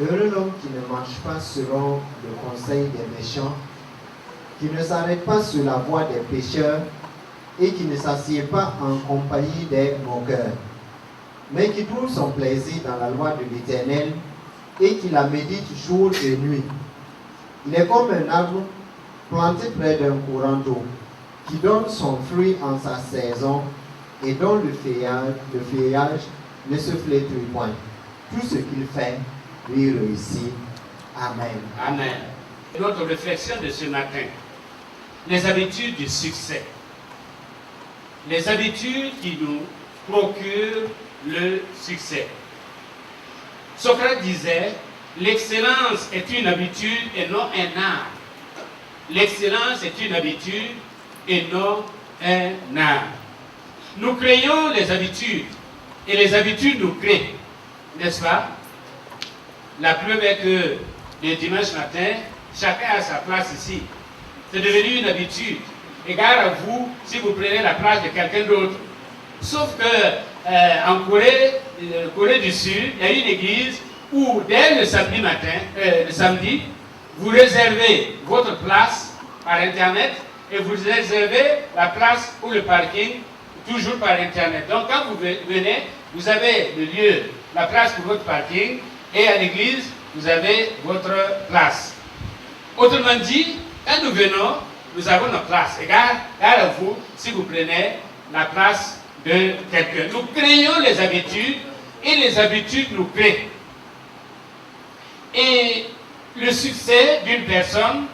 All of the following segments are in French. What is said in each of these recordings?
Heureux l'homme qui ne marche pas selon le conseil des méchants, qui ne s'arrête pas sur la voie des pécheurs et qui ne s'assied pas en compagnie des moqueurs, mais qui trouve son plaisir dans la loi de l'Éternel et qui la médite jour et nuit. Il est comme un arbre planté près d'un courant d'eau, qui donne son fruit en sa saison et dont le feuillage ne se flétrit point. Tout ce qu'il fait lui réussit. Amen. Amen. Notre réflexion de ce matin, les habitudes du succès. Les habitudes qui nous procurent le succès. Socrate disait, l'excellence est une habitude et non un art. L'excellence est une habitude et non un art. Nous créons les habitudes et les habitudes nous créent, n'est-ce pas? La preuve est que le dimanche matin, chacun a sa place ici. C'est devenu une habitude. Égard à vous si vous prenez la place de quelqu'un d'autre. Sauf que en Corée du Sud, il y a une église où dès le samedi matin, vous réservez votre place par Internet et vous réservez la place pour le parking toujours par Internet. Donc quand vous venez, vous avez le lieu, la place pour votre parking et à l'église, vous avez votre place. Autrement dit, quand nous venons, nous avons notre place. Regarde à vous si vous prenez la place de quelqu'un. Nous créons les habitudes et les habitudes nous créent. Et le succès d'une personne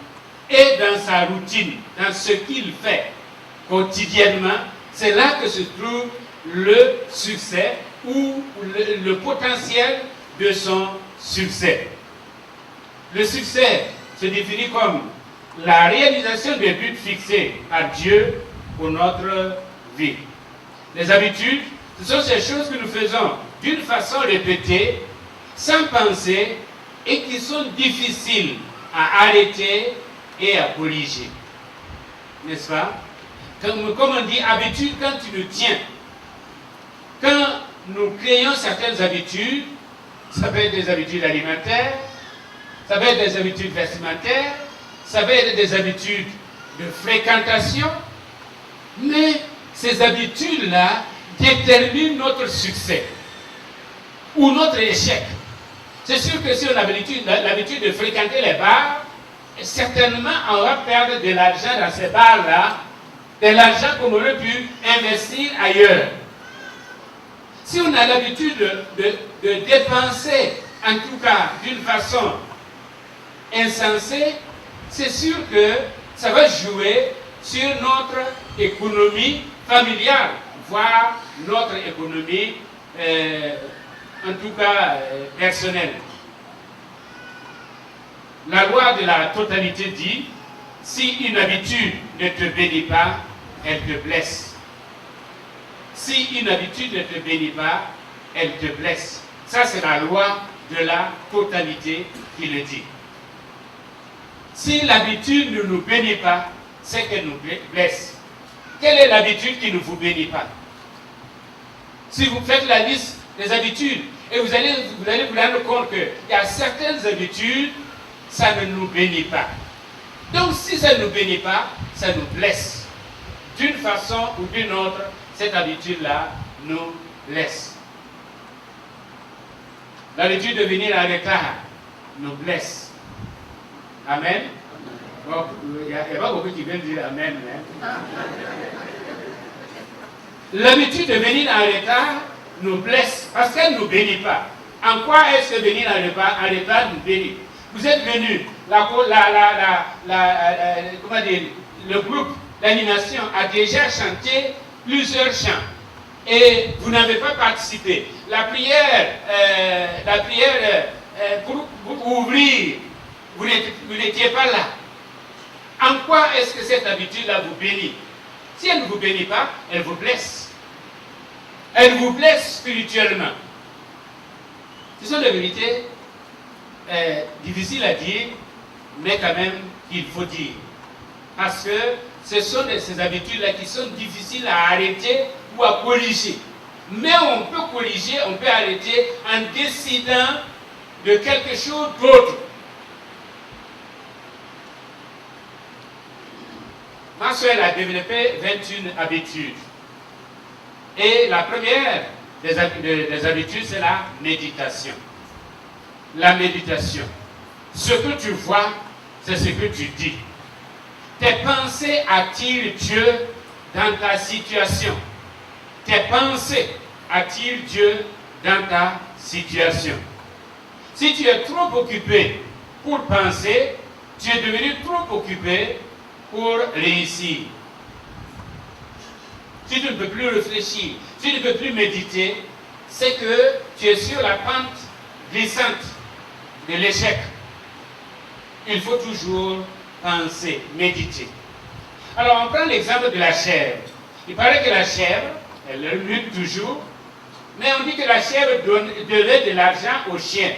est dans sa routine, dans ce qu'il fait quotidiennement. C'est là que se trouve le succès ou le potentiel de son succès. Le succès se définit comme la réalisation des buts fixés par Dieu pour notre vie. Les habitudes, ce sont ces choses que nous faisons d'une façon répétée, sans penser, et qui sont difficiles à arrêter et à corriger. N'est-ce pas? Comme on dit, habitude quand tu le tiens. Quand nous créons certaines habitudes, ça peut être des habitudes alimentaires, ça peut être des habitudes vestimentaires, ça peut être des habitudes de fréquentation, mais ces habitudes-là déterminent notre succès ou notre échec. C'est sûr que si on a l'habitude de fréquenter les bars, certainement on va perdre de l'argent dans ces bars-là, de l'argent qu'on aurait pu investir ailleurs. Si on a l'habitude de dépenser, en tout cas d'une façon insensée, c'est sûr que ça va jouer sur notre économie familiale, voire notre économie, en tout cas personnelle. La loi de la totalité dit, si une habitude ne te bénit pas, elle te blesse. Si une habitude ne te bénit pas, elle te blesse. Ça, c'est la loi de la totalité qui le dit. Si l'habitude ne nous bénit pas, c'est qu'elle nous blesse. Quelle est l'habitude qui ne vous bénit pas? Si vous faites la liste des habitudes, et vous allez vous rendre compte qu'il y a certaines habitudes, ça ne nous bénit pas. Donc si ça ne nous bénit pas, ça nous blesse. D'une façon ou d'une autre, cette habitude-là nous blesse. L'habitude de venir en retard nous blesse. Amen. Bon, il n'y a pas beaucoup qui viennent dire Amen. Hein? L'habitude de venir en retard nous blesse parce qu'elle ne nous bénit pas. En quoi est-ce que venir en retard nous bénit? Vous êtes venus, comment dire, le groupe d'animation a déjà chanté plusieurs chants et vous n'avez pas participé. La prière pour ouvrir, vous n'étiez pas là. En quoi est-ce que cette habitude-là vous bénit? Si elle ne vous bénit pas, elle vous blesse. Elle vous blesse spirituellement. Ce sont des vérités difficiles à dire, mais quand même qu'il faut dire. Parce que ce sont ces habitudes-là qui sont difficiles à arrêter ou à corriger. Mais on peut corriger, on peut arrêter en décidant de quelque chose d'autre. Maxwell a développé 21 habitudes. Et la première des habitudes, c'est la méditation. La méditation. Ce que tu vois, c'est ce que tu dis. Tes pensées attirent Dieu dans ta situation. Tes pensées attirent Dieu dans ta situation. Si tu es trop occupé pour penser, tu es devenu trop occupé pour réussir. Si tu ne peux plus réfléchir, si tu ne peux plus méditer, c'est que tu es sur la pente glissante de l'échec. Il faut toujours penser, méditer. Alors on prend l'exemple de la chèvre. Il paraît que la chèvre, elle lutte toujours, mais on dit que la chèvre donnait de l'argent au chien.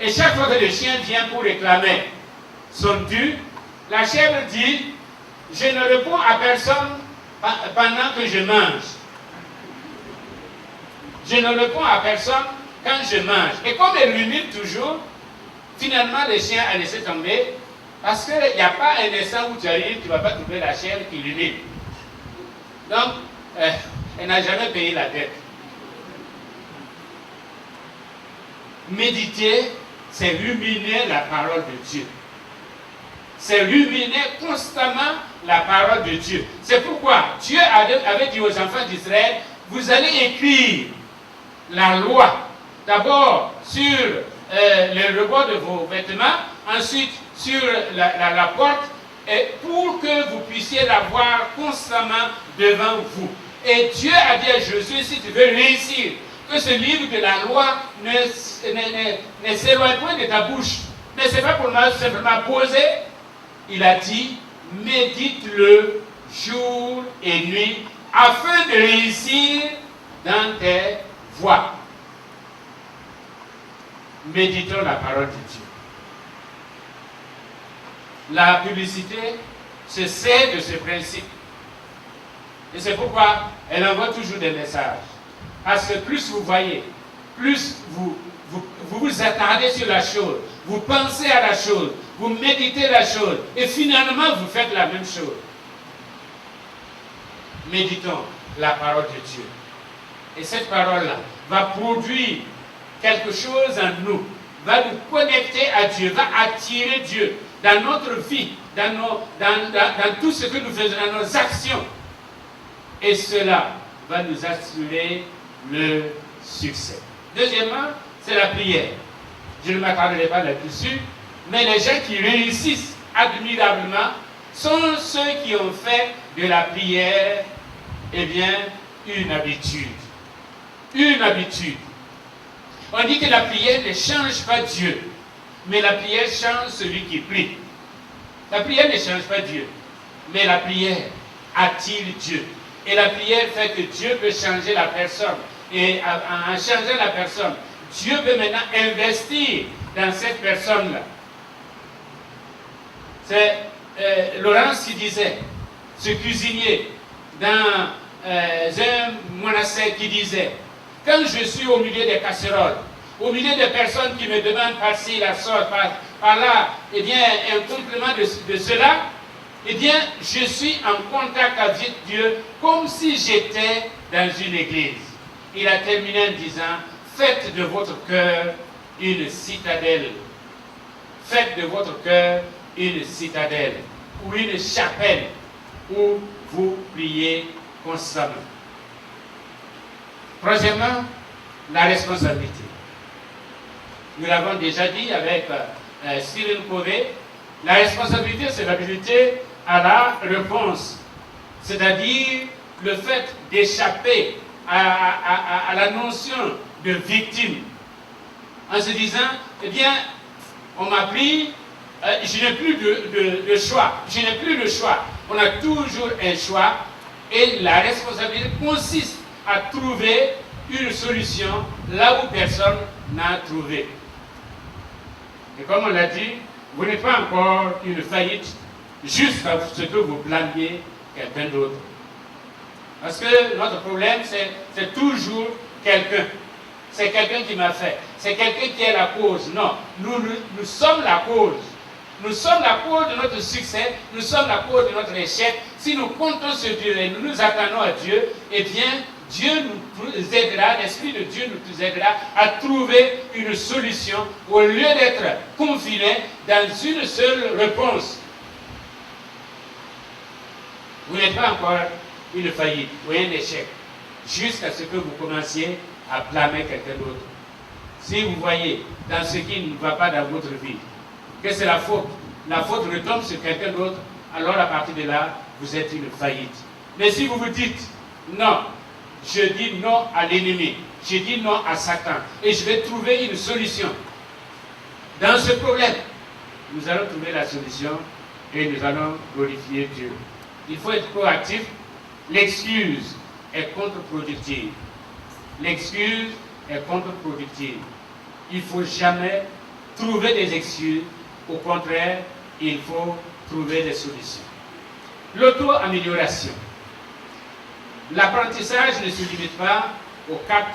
Et chaque fois que le chien vient pour réclamer son dû, la chèvre dit, je ne réponds à personne pendant que je mange. Je ne réponds à personne quand je mange. Et comme elle rumine toujours, finalement le chien a laissé tomber, parce qu'il n'y a pas un instant où tu arrives, tu ne vas pas trouver la chèvre qui rumine. Donc, elle n'a jamais payé la dette. Méditer, c'est ruminer la parole de Dieu. C'est ruminer constamment la parole de Dieu. C'est pourquoi Dieu avait dit aux enfants d'Israël, vous allez écrire la loi, d'abord sur le rebord de vos vêtements, ensuite sur la porte, et pour que vous puissiez la voir constamment devant vous. Et Dieu a dit à Josué, si tu veux réussir, que ce livre de la loi ne s'éloigne point de ta bouche. Mais ce n'est pas pour moi simplement poser. Il a dit, médite-le jour et nuit, afin de réussir dans tes voies. Méditons la parole de Dieu. La publicité se sert de ce principe. Et c'est pourquoi elle envoie toujours des messages. Parce que plus vous voyez, plus vous attardez sur la chose, vous pensez à la chose, vous méditez la chose, et finalement vous faites la même chose. Méditons la parole de Dieu. Et cette parole-là va produire quelque chose en nous, va nous connecter à Dieu, va attirer Dieu dans notre vie, dans tout ce que nous faisons, dans nos actions. Et cela va nous assurer le succès. Deuxièmement, c'est la prière. Je ne m'attarderai pas là-dessus, mais les gens qui réussissent admirablement sont ceux qui ont fait de la prière, eh bien, une habitude. Une habitude. On dit que la prière ne change pas Dieu, mais la prière change celui qui prie. La prière ne change pas Dieu, mais la prière attire Dieu. Et la prière fait que Dieu peut changer la personne. Et en changeant la personne, Dieu peut maintenant investir dans cette personne-là. C'est Laurence qui disait, ce cuisinier, dans un monastère qui disait, quand je suis au milieu des casseroles, au milieu des personnes qui me demandent par-ci, la sorte, par là, eh bien, un complément de cela, eh bien, je suis en contact avec Dieu comme si j'étais dans une église. Il a terminé en disant, faites de votre cœur une citadelle. Faites de votre cœur une citadelle ou une chapelle où vous priez constamment. Troisièmement, la responsabilité. Nous l'avons déjà dit avec Cyril Covey, la responsabilité, c'est l'habilité à la réponse, c'est-à-dire le fait d'échapper à la notion de victime, en se disant, eh bien, on m'a pris, je n'ai plus de choix, je n'ai plus le choix. On a toujours un choix, et la responsabilité consiste à trouver une solution là où personne n'a trouvé. Et comme on l'a dit, vous n'êtes pas encore une faillite juste à ce que vous blâmiez quelqu'un d'autre. Parce que notre problème, c'est toujours quelqu'un. C'est quelqu'un qui m'a fait. c'est quelqu'un qui est la cause. Non, nous sommes la cause. Nous sommes la cause de notre succès, nous sommes la cause de notre échec. Si nous comptons sur Dieu et nous nous attendons à Dieu, eh bien, Dieu nous aidera, l'Esprit de Dieu nous aidera à trouver une solution au lieu d'être confinés dans une seule réponse. Vous n'êtes pas encore une faillite ou un échec, jusqu'à ce que vous commenciez à blâmer quelqu'un d'autre. Si vous voyez dans ce qui ne va pas dans votre vie, que c'est la faute retombe sur quelqu'un d'autre, alors à partir de là, vous êtes une faillite. Mais si vous vous dites, non, je dis non à l'ennemi, je dis non à Satan, et je vais trouver une solution dans ce problème, nous allons trouver la solution et nous allons glorifier Dieu. Il faut être proactif. L'excuse est contre-productive. L'excuse est contre-productive. Il ne faut jamais trouver des excuses. Au contraire, il faut trouver des solutions. L'auto-amélioration. L'apprentissage ne se limite pas aux 4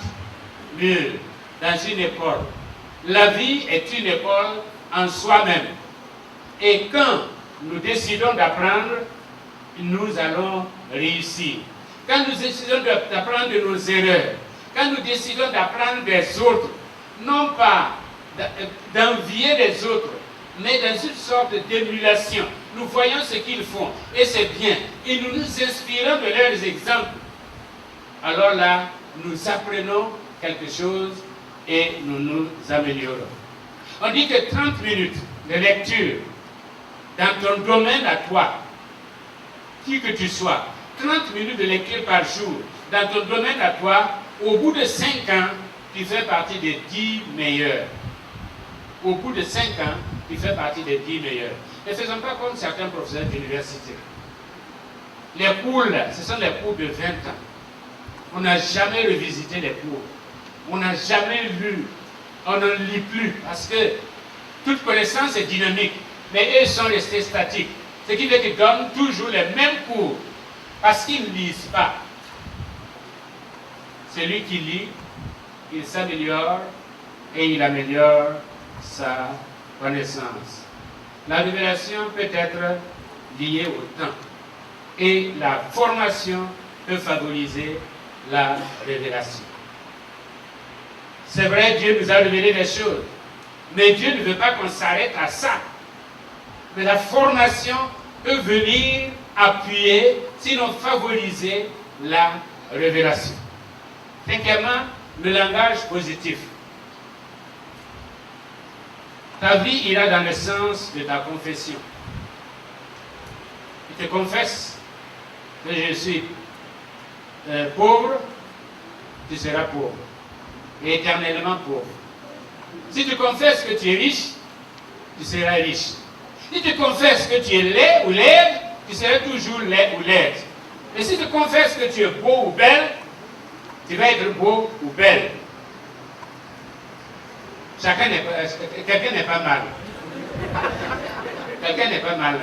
murs dans une école. La vie est une école en soi-même. Et quand nous décidons d'apprendre, nous allons réussir. Quand nous décidons d'apprendre de nos erreurs, quand nous décidons d'apprendre des autres, non pas d'envier les autres, mais dans une sorte d'émulation. Nous voyons ce qu'ils font, et c'est bien. Et nous nous inspirons de leurs exemples. Alors là, nous apprenons quelque chose et nous nous améliorons. On dit que 30 minutes de lecture dans ton domaine à toi, qui que tu sois, 30 minutes de lecture par jour dans ton domaine à toi, au bout de 5 ans, tu fais partie des 10 meilleurs. Au bout de 5 ans, tu fais partie des 10 meilleurs. Ne faisons pas comme certains professeurs d'université. Les cours, là, ce sont les cours de 20 ans. On n'a jamais revisité les cours. On n'a jamais lu. On n'en lit plus parce que toute connaissance est dynamique. Mais eux sont restés statiques. Ce qui veut qu'ils donnent toujours les mêmes cours parce qu'ils ne lisent pas. Celui qui lit, il s'améliore et il améliore sa connaissance. La révélation peut être liée au temps et la formation peut favoriser la révélation. C'est vrai, Dieu nous a révélé des choses, mais Dieu ne veut pas qu'on s'arrête à ça. Mais la formation peut venir appuyer, sinon favoriser la révélation. Cinquièmement, le langage positif. Ta vie ira dans le sens de ta confession. Tu te confesses que je suis pauvre, tu seras pauvre. Et éternellement pauvre. Si tu confesses que tu es riche, tu seras riche. Si tu confesses que tu es laid ou laide, tu seras toujours laid ou laide. Et si tu confesses que tu es beau ou belle, tu vas être beau ou belle. Quelqu'un n'est pas mal. Quelqu'un n'est pas mal.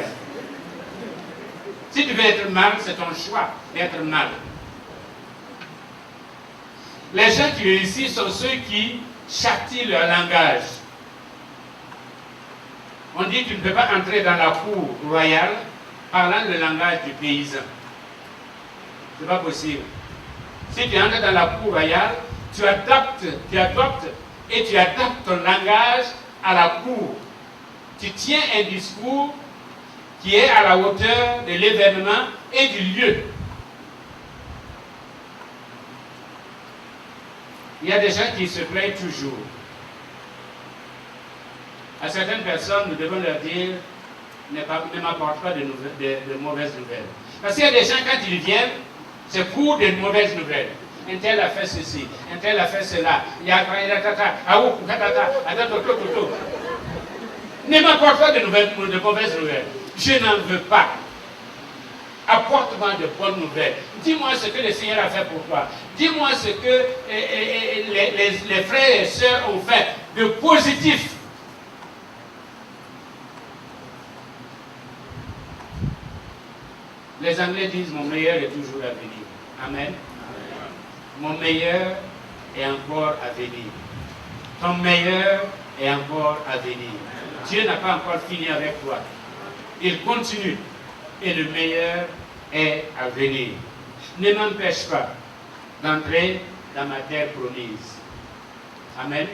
Si tu veux être mal, c'est ton choix d'être mal. Les gens qui réussissent sont ceux qui châtient leur langage. On dit que tu ne peux pas entrer dans la cour royale parlant le langage du paysan. Ce n'est pas possible. Si tu entres dans la cour royale, tu adoptes et tu adaptes ton langage à la cour. Tu tiens un discours qui est à la hauteur de l'événement et du lieu. Il y a des gens qui se plaignent toujours. À certaines personnes, nous devons leur dire, ne m'apporte pas de mauvaises nouvelles. Parce qu'il y a des gens, quand ils viennent, c'est pour de mauvaises nouvelles. Un tel a fait ceci, un tel a fait cela. Ne m'apporte pas de mauvaises nouvelles. Je n'en veux pas. Apporte-moi de bonnes nouvelles. Dis-moi ce que le Seigneur a fait pour toi. Dis-moi ce que les frères et sœurs ont fait de positif. Les Anglais disent mon meilleur est toujours à venir. Amen. Mon meilleur est encore à venir. ton meilleur est encore à venir. Dieu n'a pas encore fini avec toi. Il continue et le meilleur est à venir. Ne m'empêche pas d'entrer dans ma terre promise. Amen.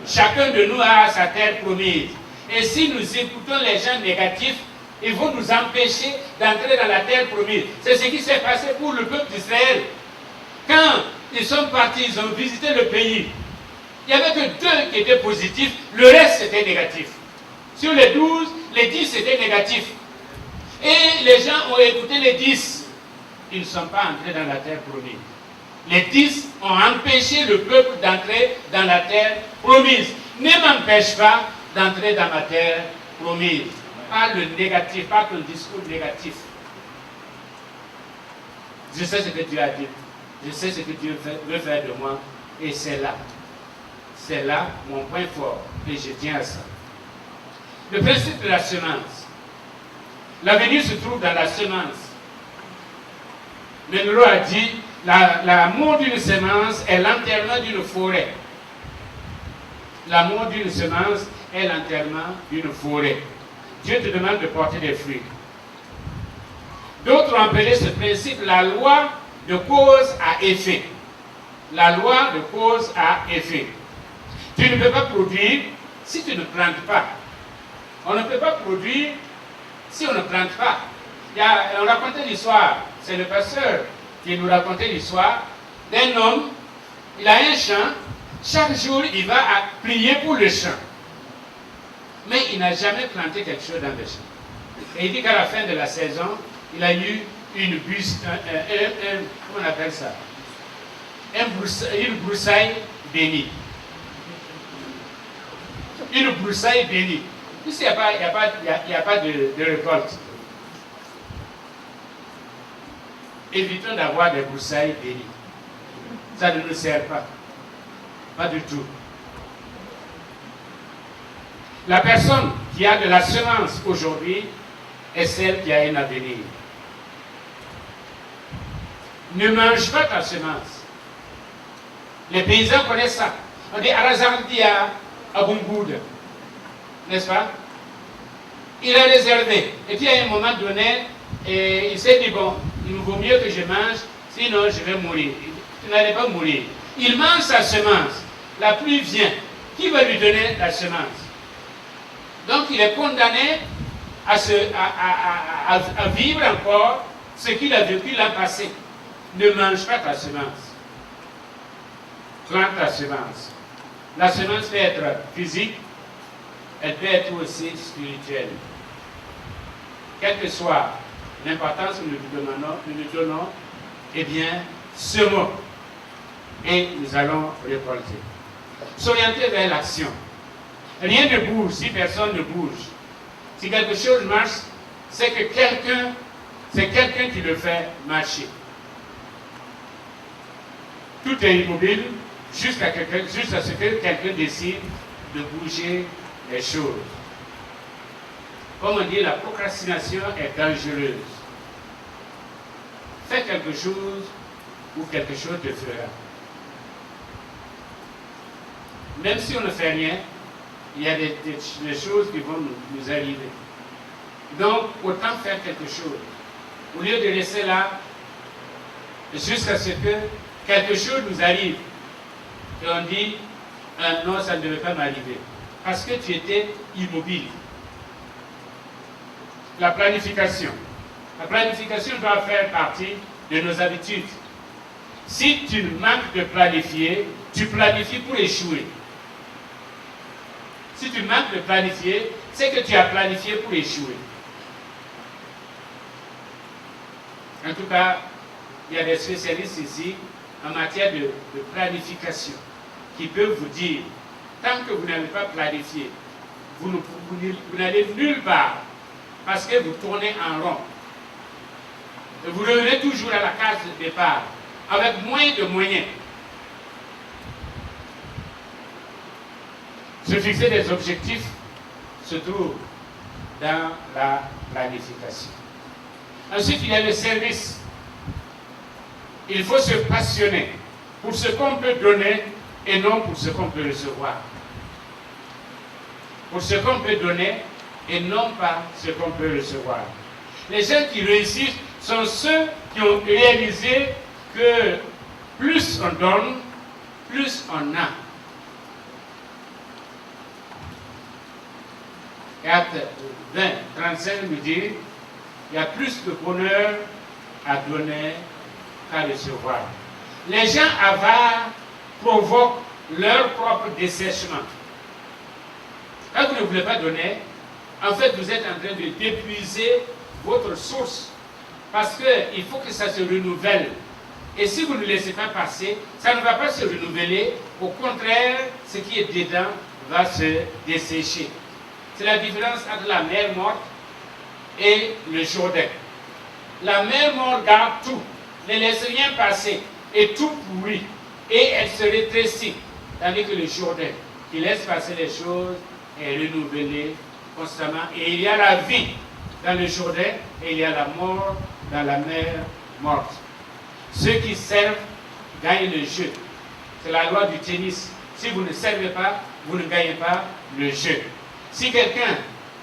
Chacun de nous a sa terre promise. Et si nous écoutons les gens négatifs, ils vont nous empêcher d'entrer dans la terre promise. C'est ce qui s'est passé pour le peuple d'Israël. Quand ils sont partis, ils ont visité le pays. Il n'y avait que 2 qui étaient positifs, le reste c'était négatif. Sur les 12, les 10 étaient négatifs. Et les gens ont écouté les 10. Ils ne sont pas entrés dans la terre promise. Les 10 ont empêché le peuple d'entrer dans la terre promise. Ne m'empêche pas d'entrer dans ma terre promise. Pas le négatif, pas ton discours négatif. Je sais ce que Dieu a dit. Je sais ce que Dieu veut faire de moi. Et c'est là mon point fort. Et je tiens à ça. Le principe de la semence. L'avenir se trouve dans la semence. Menelo a dit, l'amour d'une semence est l'enterrement d'une forêt. L'amour d'une semence est l'enterrement d'une forêt. Dieu te demande de porter des fruits. D'autres ont appelé ce principe la loi de cause à effet. La loi de cause à effet. Tu ne peux pas produire si tu ne plantes pas. On ne peut pas produire si on ne plante pas. On racontait l'histoire, c'est le pasteur qui nous racontait l'histoire d'un homme, il a un champ, chaque jour il va prier pour le champ. Mais il n'a jamais planté quelque chose dans le champ. Et il dit qu'à la fin de la saison, il a eu une comment on appelle ça? Une broussaille bénie. Une broussaille bénie. Ici, il n'y a pas de récolte. Évitons d'avoir des broussailles bénies. Ça ne nous sert pas. Pas du tout. La personne qui a de la semence aujourd'hui est celle qui a un avenir. Ne mange pas ta semence. Les paysans connaissent ça. On dit Arazardia Abungoud. N'est-ce pas? Il a réservé. Et puis à un moment donné, il s'est dit, bon, il vaut mieux que je mange, sinon je vais mourir. Il n'allait pas mourir. Il mange sa semence. La pluie vient. Qui va lui donner la semence? Donc il est condamné à vivre encore ce qu'il a vécu l'an passé. Ne mange pas ta semence. Plante ta semence. La semence peut être physique, elle peut être aussi spirituelle. Quelle que soit l'importance que nous lui donnons, eh bien, semons. Et nous allons récolter. S'orienter vers l'action. Rien ne bouge si personne ne bouge. Si quelque chose marche, c'est que c'est quelqu'un qui le fait marcher. Tout est immobile jusqu'à ce que quelqu'un décide de bouger les choses. Comme on dit, la procrastination est dangereuse. Fais quelque chose ou quelque chose te fera. Même si on ne fait rien, il y a des choses qui vont nous arriver. Donc, autant faire quelque chose. Au lieu de rester là, jusqu'à ce que quelque chose nous arrive. Et on dit, non, ça ne devait pas m'arriver. Parce que tu étais immobile. La planification. La planification doit faire partie de nos habitudes. Si tu manques de planifier, tu planifies pour échouer. Si tu manques de planifier, c'est que tu as planifié pour échouer. En tout cas, il y a des spécialistes ici en matière de planification qui peuvent vous dire, tant que vous n'avez pas planifié, vous n'allez nulle part parce que vous tournez en rond. Et vous revenez toujours à la case de départ avec moins de moyens. Se fixer des objectifs se trouve dans la planification. Ensuite, il y a le service. Il faut se passionner pour ce qu'on peut donner et non pour ce qu'on peut recevoir. pour ce qu'on peut donner et non pas ce qu'on peut recevoir. Les gens qui réussissent sont ceux qui ont réalisé que plus on donne, plus on a. 4, 20, 35 nous dit, il y a plus de bonheur à donner qu'à recevoir. Les gens avares provoquent leur propre dessèchement. Quand vous ne voulez pas donner, en fait, vous êtes en train d'épuiser votre source. Parce qu'il faut que ça se renouvelle. Et si vous ne laissez pas passer, ça ne va pas se renouveler. Au contraire, ce qui est dedans va se dessécher. C'est la différence entre la mer morte et le Jourdain. La mer morte garde tout, ne laisse rien passer, et tout pourrit, et elle se rétrécit. Tandis que le Jourdain, qui laisse passer les choses, est renouvelé constamment. Et il y a la vie dans le Jourdain, et il y a la mort dans la mer morte. Ceux qui servent gagnent le jeu. C'est la loi du tennis. Si vous ne servez pas, vous ne gagnez pas le jeu. Si quelqu'un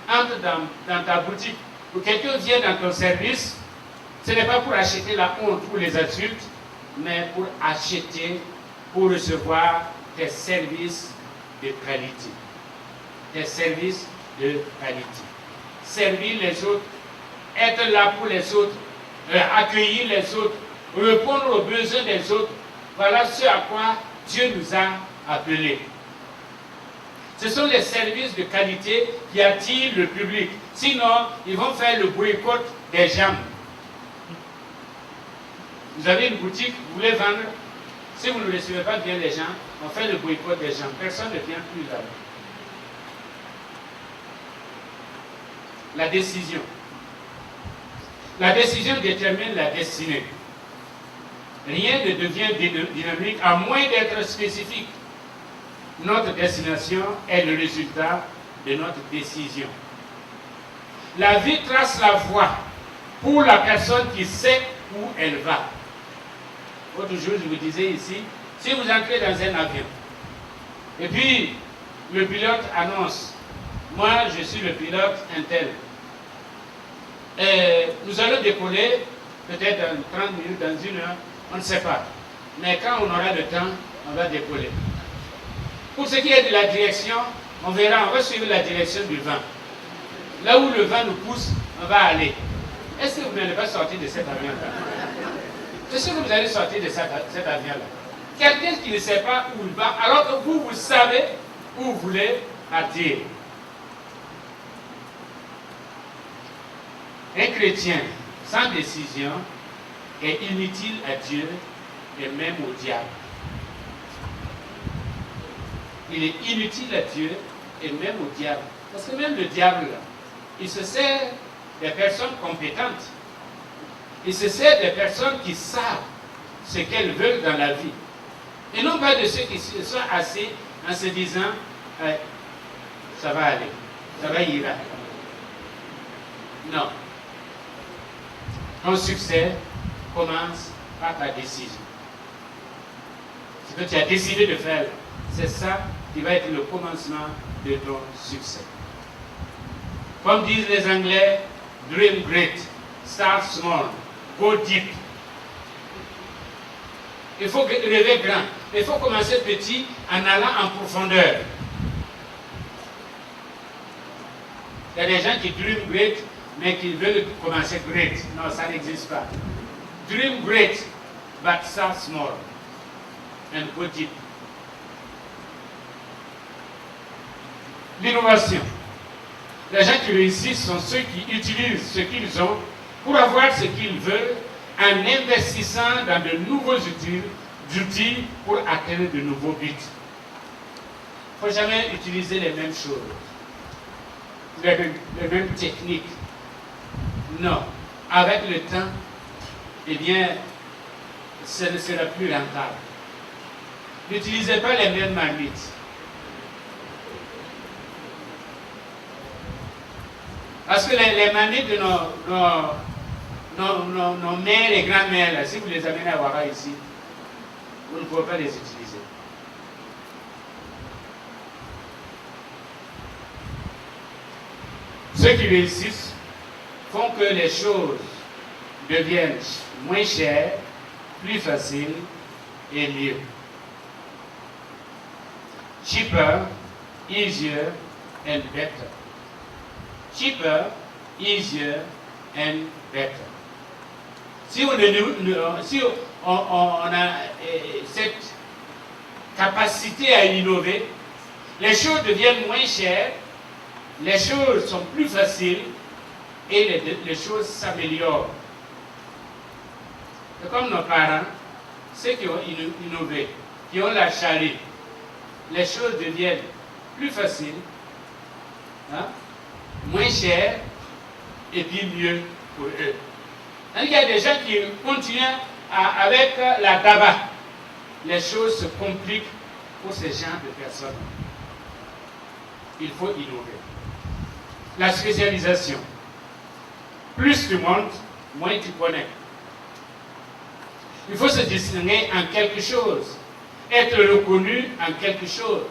entre dans ta boutique ou quelqu'un vient dans ton service, ce n'est pas pour acheter la honte ou les insultes, mais pour acheter, pour recevoir des services de qualité. Des services de qualité. Servir les autres, être là pour les autres, accueillir les autres, répondre aux besoins des autres. Voilà ce à quoi Dieu nous a appelés. Ce sont les services de qualité qui attirent le public. Sinon, ils vont faire le boycott des gens. Vous avez une boutique, vous voulez vendre. Si vous ne recevez pas bien les gens, on fait le boycott des gens. Personne ne vient plus là. La décision. La décision détermine la destinée. Rien ne devient dynamique à moins d'être spécifique. Notre destination est le résultat de notre décision. La vie trace la voie pour la personne qui sait où elle va. L'autre jour, je vous disais ici, si vous entrez dans un avion, et puis le pilote annonce, moi je suis le pilote Intel, et nous allons décoller peut-être dans 30 minutes, dans 1 heure, on ne sait pas. Mais quand on aura le temps, on va décoller. Pour ce qui est de la direction, on verra, on va suivre la direction du vent. Là où le vent nous pousse, on va aller. Est-ce que vous n'allez pas sortir de cet avion-là? C'est sûr que vous allez sortir de cet avion-là. Quelqu'un qui ne sait pas où il va, alors que vous, vous savez où vous voulez partir. Un chrétien sans décision est inutile à Dieu et même au diable. Il est inutile à Dieu et même au diable. Parce que même le diable, il se sert des personnes compétentes. Il se sert des personnes qui savent ce qu'elles veulent dans la vie. Et non pas de ceux qui sont assis en se disant ça va aller, ça va ira. Non. Ton succès commence par ta décision. Ce que tu as décidé de faire, c'est ça qui va être le commencement de ton succès. Comme disent les Anglais, dream great, start small, go deep. Il faut rêver grand. Il faut commencer petit en allant en profondeur. Il y a des gens qui dream great, mais qui veulent commencer great. Non, ça n'existe pas. Dream great, but start small and go deep. L'innovation. Les gens qui réussissent sont ceux qui utilisent ce qu'ils ont pour avoir ce qu'ils veulent en investissant dans de nouveaux outils pour atteindre de nouveaux buts. Il ne faut jamais utiliser les mêmes choses, les mêmes techniques. Non. Avec le temps, eh bien, ce ne sera plus rentable. N'utilisez pas les mêmes manites. Parce que les manies de nos mères et grand-mères, si vous les amenez à Ouara ici, vous ne pouvez pas les utiliser. Ceux qui réussissent font que les choses deviennent moins chères, plus faciles et mieux. Cheaper, easier and better. Cheaper, easier and better. Si on a cette capacité à innover, les choses deviennent moins chères, les choses sont plus faciles et les choses s'améliorent. C'est comme nos parents, ceux qui ont innové, qui ont la charité, les choses deviennent plus faciles, hein, moins chères et puis mieux pour eux. Il y a des gens qui continuent avec la tabac. Les choses se compliquent pour ces genres de personnes. Il faut innover. La spécialisation. Plus tu montes, moins tu connais. Il faut se distinguer en quelque chose. Être reconnu en quelque chose.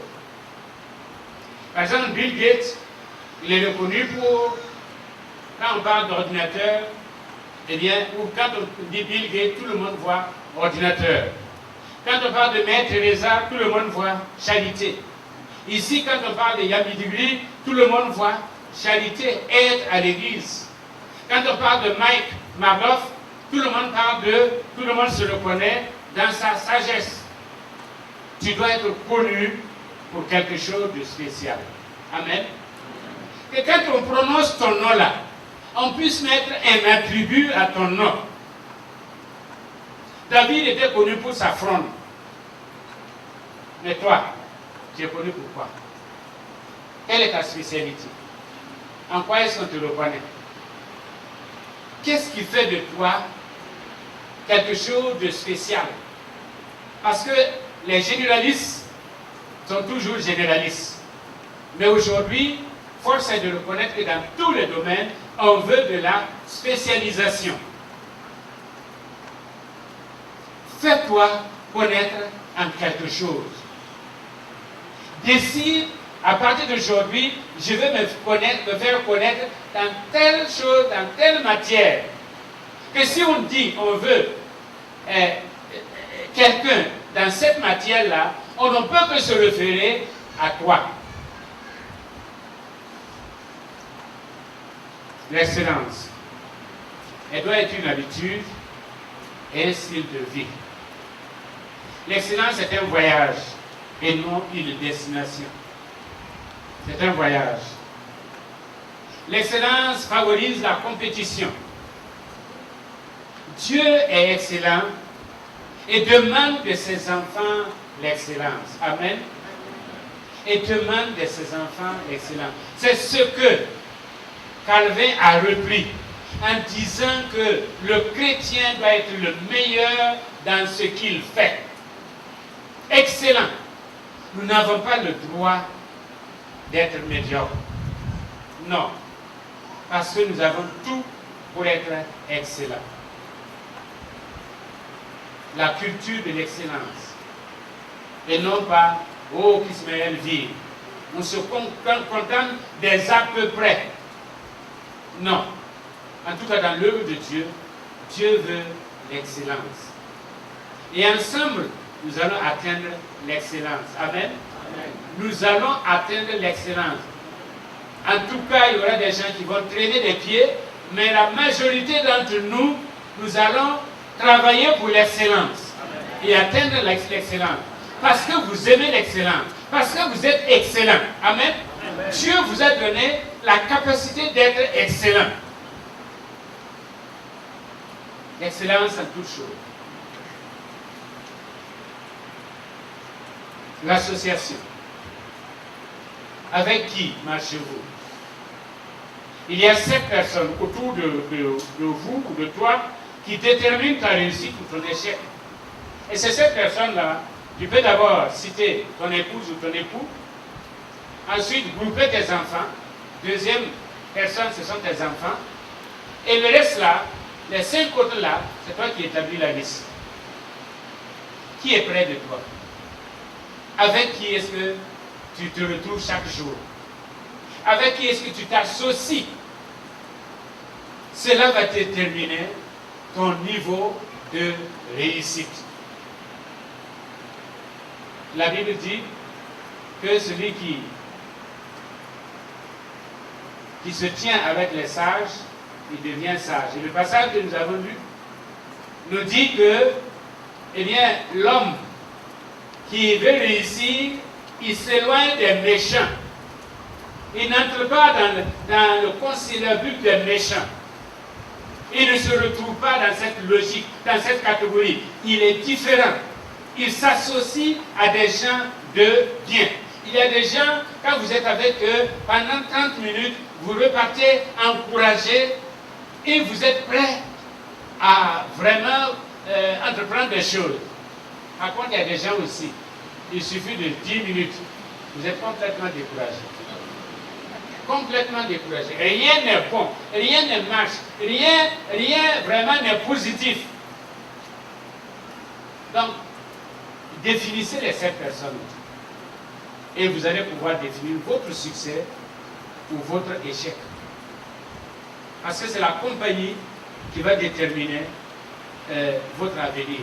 Par exemple, Bill Gates, il est reconnu pour, quand on parle d'ordinateur, eh bien, ou quand on dit Bill Gates, tout le monde voit ordinateur. Quand on parle de Mère Teresa, tout le monde voit charité. Ici, quand on parle de Yamidibli, tout le monde voit charité, aide à l'église. Quand on parle de Mike Marloff, tout le monde se reconnaît dans sa sagesse. Tu dois être connu pour quelque chose de spécial. Amen. Et quand on prononce ton nom là, on puisse mettre un attribut à ton nom. David était connu pour sa fronde. Mais toi, tu es connu pour quoi? Quelle est ta spécialité? En quoi est-ce qu'on te reconnaît? Qu'est-ce qui fait de toi quelque chose de spécial? Parce que les généralistes sont toujours généralistes. Mais aujourd'hui, force est de reconnaître que dans tous les domaines, on veut de la spécialisation. Fais-toi connaître en quelque chose. Décide, à partir d'aujourd'hui, je vais me faire connaître dans telle chose, dans telle matière. Que si on dit, on veut quelqu'un dans cette matière-là, on ne peut que se référer à toi. L'excellence, elle doit être une habitude et un style de vie. L'excellence est un voyage et non une destination. C'est un voyage. L'excellence favorise la compétition. Dieu est excellent et demande de ses enfants l'excellence. Amen. Et demande de ses enfants l'excellence. C'est ce que Calvin a repris en disant que le chrétien doit être le meilleur dans ce qu'il fait. Excellent. Nous n'avons pas le droit d'être médiocre. Non. Parce que nous avons tout pour être excellent. La culture de l'excellence. Et non pas, oh, qu'Ismaël vit. On se contente des à peu près. Non. En tout cas, dans l'œuvre de Dieu, Dieu veut l'excellence. Et ensemble, nous allons atteindre l'excellence. Amen. Amen. Nous allons atteindre l'excellence. En tout cas, il y aura des gens qui vont traîner des pieds, mais la majorité d'entre nous, nous allons travailler pour l'excellence et atteindre l'excellence. Parce que vous aimez l'excellence. Parce que vous êtes excellent. Amen. Amen. Dieu vous a donné la capacité d'être excellent. L'excellence en toutes choses. L'association. Avec qui marchez-vous? Il y a 7 personnes autour de vous ou de toi qui déterminent ta réussite ou ton échec. Et ces 7 personnes-là, tu peux d'abord citer ton épouse ou ton époux, ensuite grouper tes enfants, deuxième personne, ce sont tes enfants, et le reste là, les 5 autres là, c'est toi qui établis la liste. Qui est près de toi? Avec qui est-ce que tu te retrouves chaque jour? avec qui est-ce que tu t'associes. Cela va déterminer ton niveau de réussite. La Bible dit que celui qui se tient avec les sages, il devient sage. Et le passage que nous avons lu nous dit que, eh bien, l'homme qui veut réussir, il s'éloigne des méchants. Il n'entre pas dans le conciliabule des méchants. Il ne se retrouve pas dans cette logique, dans cette catégorie. Il est différent. Il s'associe à des gens de bien. Il y a des gens, quand vous êtes avec eux, pendant 30 minutes, vous repartez encouragé et vous êtes prêt à vraiment entreprendre des choses. Par contre, il y a des gens aussi, il suffit de 10 minutes, vous êtes complètement découragé. Complètement découragé. Rien n'est bon, rien ne marche, rien vraiment n'est positif. Donc, définissez les 7 personnes et vous allez pouvoir définir votre succès ou votre échec. Parce que c'est la compagnie qui va déterminer votre avenir.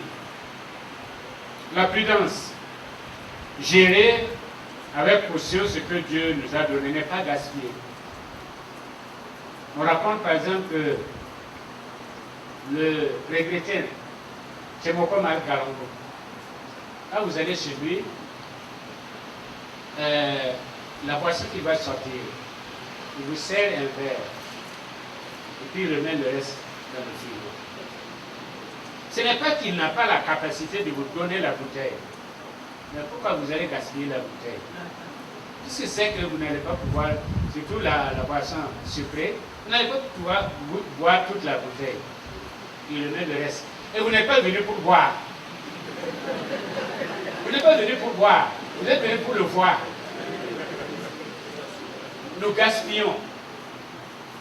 La prudence. Gérer avec caution ce que Dieu nous a donné, n'est pas gaspiller. On raconte par exemple que le regretté, c'est mon père Marc Galongo. Quand vous allez chez lui, la boisson qui va sortir, il vous sert un verre et puis il remet le reste dans le frigo. Ce n'est pas qu'il n'a pas la capacité de vous donner la bouteille. Mais pourquoi vous allez gaspiller la bouteille? Puisque c'est que vous n'allez pas pouvoir, surtout la boisson sucrée, vous n'allez pas pouvoir boire toute la bouteille. Il remet le reste. Et vous n'êtes pas venu pour boire. Vous n'êtes pas venu pour boire. Vous êtes venu pour le voir. Nous gaspillons.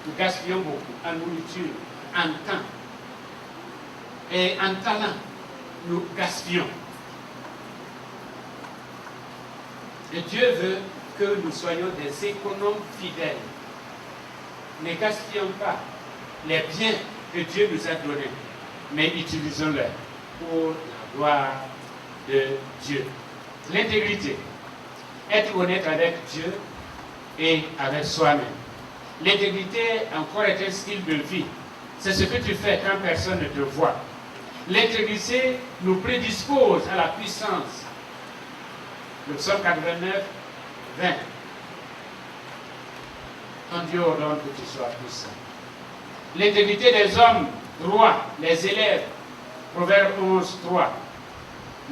Nous gaspillons beaucoup en nourriture, en temps. Et en talent, nous gaspillons. Et Dieu veut que nous soyons des économes fidèles. Ne gaspillons pas les biens que Dieu nous a donnés, mais utilisons-les pour la gloire de Dieu. L'intégrité. Être honnête avec Dieu et avec soi-même. L'intégrité encore est un style de vie. C'est ce que tu fais quand personne ne te voit. L'intégrité nous prédispose à la puissance. Le psaume 89, 20. Ton Dieu ordonne que tu sois puissant. L'intégrité des hommes droits, les élèves. Proverbe 11, 3.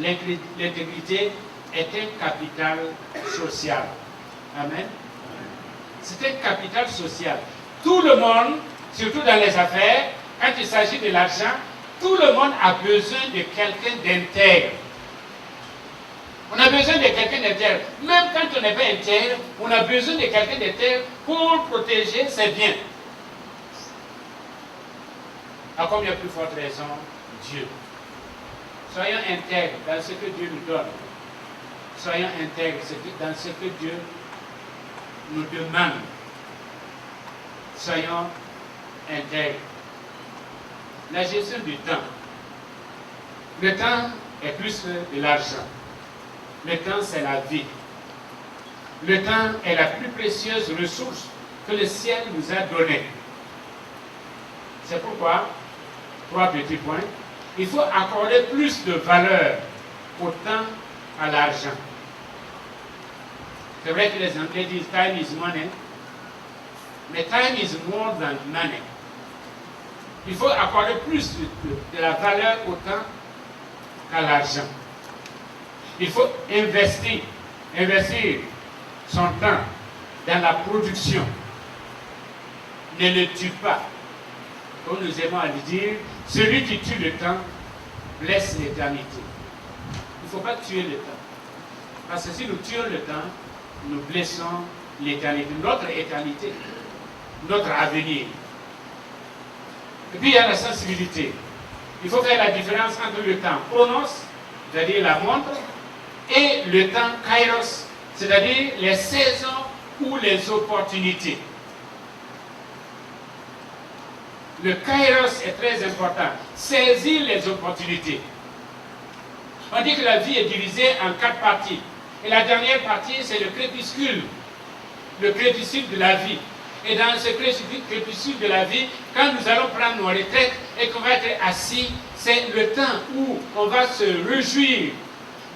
L'intégrité est un capital social. Amen. C'est un capital social. Tout le monde, surtout dans les affaires, quand il s'agit de l'argent, tout le monde a besoin de quelqu'un d'intègre. On a besoin de quelqu'un d'intègre. Même quand on n'est pas intègre, on a besoin de quelqu'un d'intègre pour protéger ses biens. À combien plus forte raison, Dieu. Soyons intègres dans ce que Dieu nous donne. Soyons intègres dans ce que Dieu nous demande. Soyons intègres. La gestion du temps. Le temps est plus que de l'argent. Le temps, c'est la vie. Le temps est la plus précieuse ressource que le ciel nous a donnée. C'est pourquoi, 3 petits points, il faut accorder plus de valeur au temps à l'argent. C'est vrai que les Anglais disent time is money, mais time is more than money. Il faut accorder plus de la valeur au temps qu'à l'argent. Il faut investir son temps dans la production. Ne le tue pas. Comme nous aimons à le dire, celui qui tue le temps blesse l'éternité. Il ne faut pas tuer le temps. Parce que si nous tuons le temps, nous blessons l'éternité, notre éternité, notre avenir. Et puis il y a la sensibilité. Il faut faire la différence entre le temps chronos, c'est-à-dire la montre, et le temps kairos, c'est-à-dire les saisons ou les opportunités. Le kairos est très important. Saisir les opportunités. On dit que la vie est divisée en 4 parties. Et la dernière partie, c'est le crépuscule. Le crépuscule de la vie. Et dans ce crépuscule de la vie, quand nous allons prendre nos retraites et qu'on va être assis, c'est le temps où on va se réjouir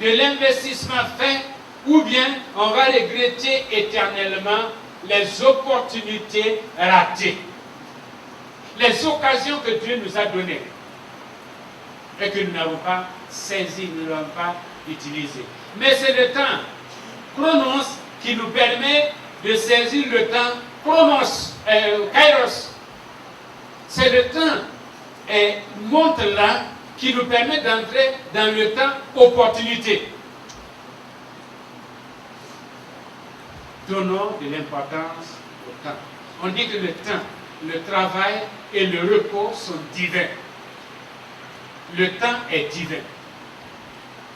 de l'investissement fait, ou bien on va regretter éternellement les opportunités ratées. Les occasions que Dieu nous a données et que nous n'avons pas saisies, nous n'avons pas utilisées. Mais c'est le temps, chronos, qui nous permet de saisir le temps, kairos. C'est le temps et montre là qui nous permet d'entrer dans le temps opportunité. Donnons de l'importance au temps. On dit que le temps, le travail et le repos sont divins. Le temps est divin.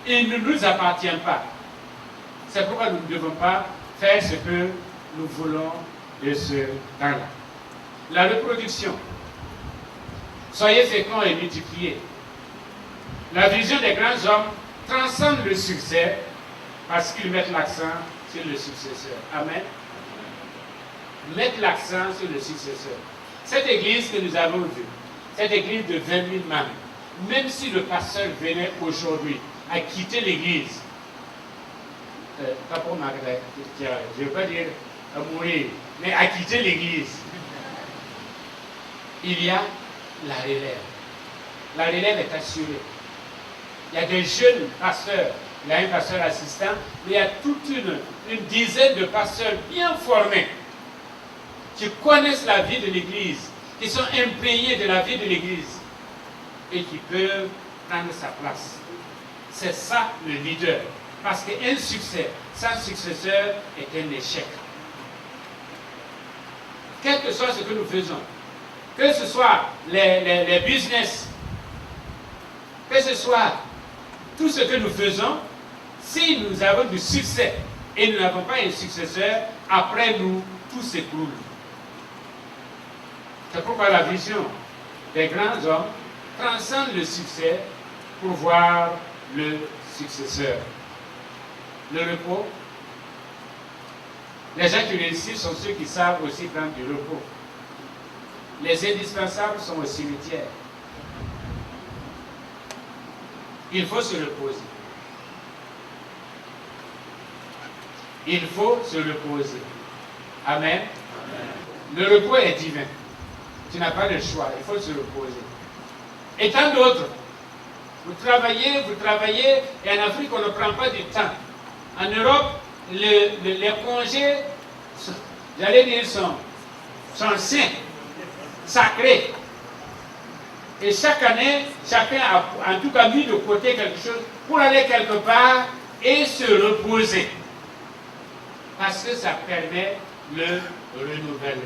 Il ne nous appartient pas. C'est pourquoi nous ne devons pas faire ce que nous voulons de ce temps-là. La reproduction. Soyez féconds et multipliez. La vision des grands hommes transcende le succès parce qu'ils mettent l'accent sur le successeur. Amen. Mettre l'accent sur le successeur. Cette église que nous avons vue, cette église de 20 000 membres, même si le pasteur venait aujourd'hui à quitter l'église, pas pour Margaret, je ne veux pas dire à mourir, mais à quitter l'église, il y a la relève. La relève est assurée. Il y a des jeunes pasteurs, il y a un pasteur assistant, mais il y a toute une dizaine de pasteurs bien formés qui connaissent la vie de l'église, qui sont imprégnés de la vie de l'église et qui peuvent prendre sa place. C'est ça le leader. Parce qu'un succès sans successeur est un échec. Quel que soit ce que nous faisons, que ce soit les business, que ce soit tout ce que nous faisons, si nous avons du succès et nous n'avons pas un successeur, après nous, tout s'écroule. C'est pourquoi la vision des grands hommes transcende le succès pour voir le successeur. Le repos. Les gens qui réussissent sont ceux qui savent aussi prendre du repos. Les indispensables sont au cimetière. Il faut se reposer. Il faut se reposer. Amen. Amen. Le repos est divin. Tu n'as pas le choix. Il faut se reposer. Et tant d'autres. Vous travaillez, et en Afrique, on ne prend pas du temps. En Europe, les congés, j'allais dire, sont saints, sacrés. Et chaque année, chacun a en tout cas mis de côté quelque chose pour aller quelque part et se reposer. Parce que ça permet le renouvellement.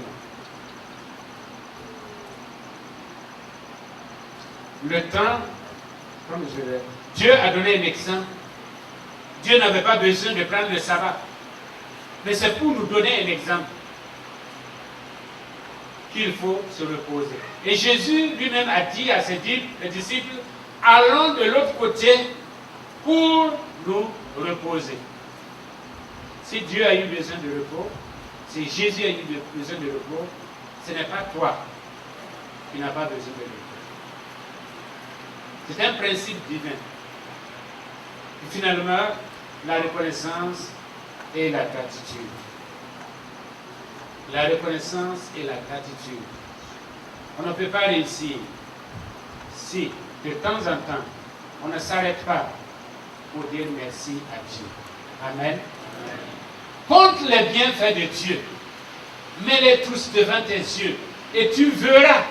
Le temps, comme je l'ai dit, Dieu a donné un exemple. Dieu n'avait pas besoin de prendre le sabbat. Mais c'est pour nous donner un exemple qu'il faut se reposer. Et Jésus lui-même a dit à ses disciples, allons de l'autre côté pour nous reposer. Si Dieu a eu besoin de repos, si Jésus a eu besoin de repos, ce n'est pas toi qui n'as pas besoin de repos. C'est un principe divin. Et finalement, la reconnaissance et la gratitude. La reconnaissance et la gratitude. On ne peut pas réussir si, de temps en temps, on ne s'arrête pas pour dire merci à Dieu. Amen. Amen. Compte les bienfaits de Dieu. Mets-les tous devant tes yeux. Et tu verras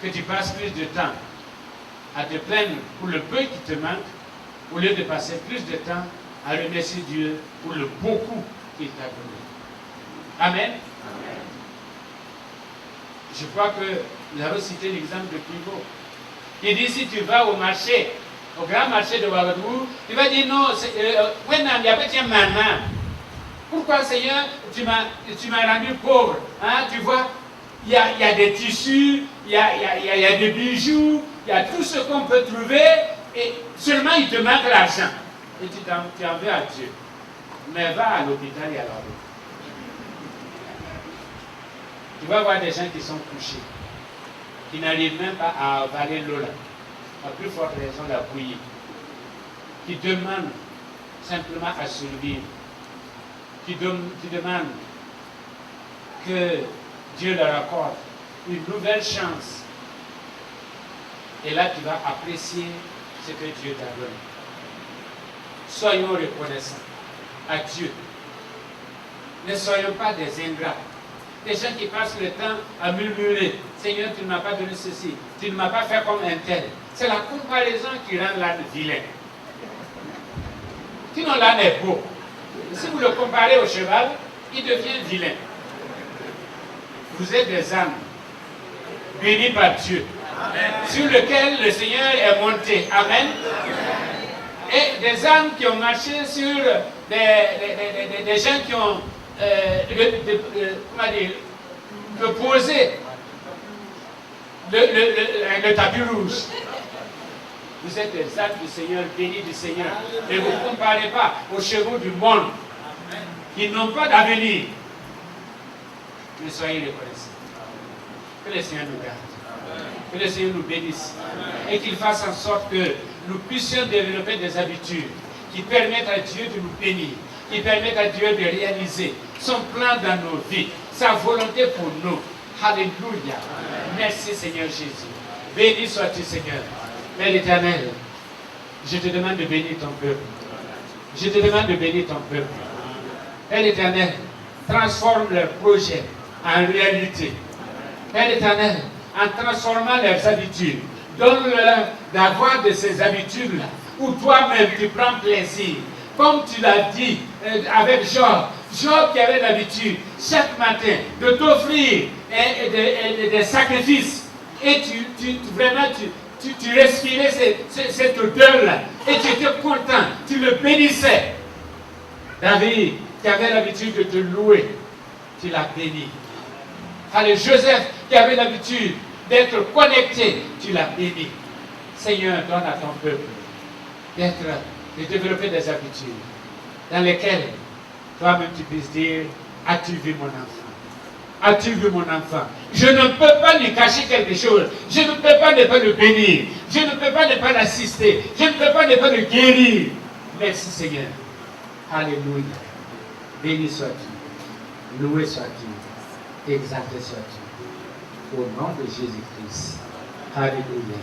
que tu passes plus de temps à te plaindre pour le peu qui te manque, au lieu de passer plus de temps à remercier Dieu pour le beaucoup qu'il t'a donné. Amen. Amen. Je crois que nous avons cité l'exemple de Pivot. Il dit, si tu vas au marché, au grand marché de Ouagadougou, tu vas dire non, il n'y a pas de maman. Pourquoi, Seigneur, tu m'as rendu pauvre? Hein, tu vois, il y a des tissus, il y a des bijoux, il y a tout ce qu'on peut trouver, et seulement il te manque l'argent. Et tu en veux à Dieu. Mais va à l'hôpital et à l'ordre. Tu vas voir des gens qui sont couchés, qui n'arrivent même pas à avaler l'eau là. À plus forte raison la bouillie. Qui demandent simplement à survivre. Qui demandent que Dieu leur accorde une nouvelle chance. Et là, tu vas apprécier ce que Dieu t'a donné. Soyons reconnaissants à Dieu. Ne soyons pas des ingrats. Des gens qui passent le temps à murmurer. Seigneur, tu ne m'as pas donné ceci. Tu ne m'as pas fait comme un tel. C'est la comparaison qui rend l'âne vilain. Sinon, l'âne est beau. Si vous le comparez au cheval, il devient vilain. Vous êtes des âmes bénis par Dieu. Amen. Sur lequel le Seigneur est monté. Amen. Et des âmes qui ont marché sur des gens qui ont posé le tapis rouge. Vous êtes des âmes du Seigneur, bénis du Seigneur. Ne vous comparez pas aux chevaux du monde qui n'ont pas d'avenir. Mais soyez reconnaissants. Que le Seigneur nous garde. Que le Seigneur nous bénisse. Et qu'il fasse en sorte que nous puissions développer des habitudes qui permettent à Dieu de nous bénir, qui permettent à Dieu de réaliser son plan dans nos vies, sa volonté pour nous. Alléluia. Merci Seigneur Jésus. Béni sois-tu Seigneur. Père éternel, je te demande de bénir ton peuple. Je te demande de bénir ton peuple. Père éternel, transforme leurs projets en réalité. Père éternel, en transformant leurs habitudes, donne-leur d'avoir de ces habitudes-là, où toi-même tu prends plaisir. Comme tu l'as dit avec Job, Job qui avait l'habitude chaque matin de t'offrir des sacrifices. Et tu respirais cette odeur-là. Et tu étais content, tu le bénissais. David, qui avait l'habitude de te louer, tu l'as béni. Allez, Joseph, qui avait l'habitude d'être connecté, tu l'as béni. Seigneur, donne à ton peuple de développer des habitudes dans lesquelles toi-même tu puisses dire, as-tu vu mon enfant? As-tu vu mon enfant? Je ne peux pas lui cacher quelque chose. Je ne peux pas ne pas le bénir. Je ne peux pas ne pas l'assister. Je ne peux pas ne pas le guérir. Merci Seigneur. Alléluia. Béni sois-tu. Loué sois-tu. Exalté sois-tu. Au nom de Jésus-Christ. Alléluia.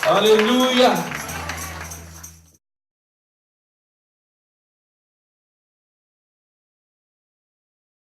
Alléluia.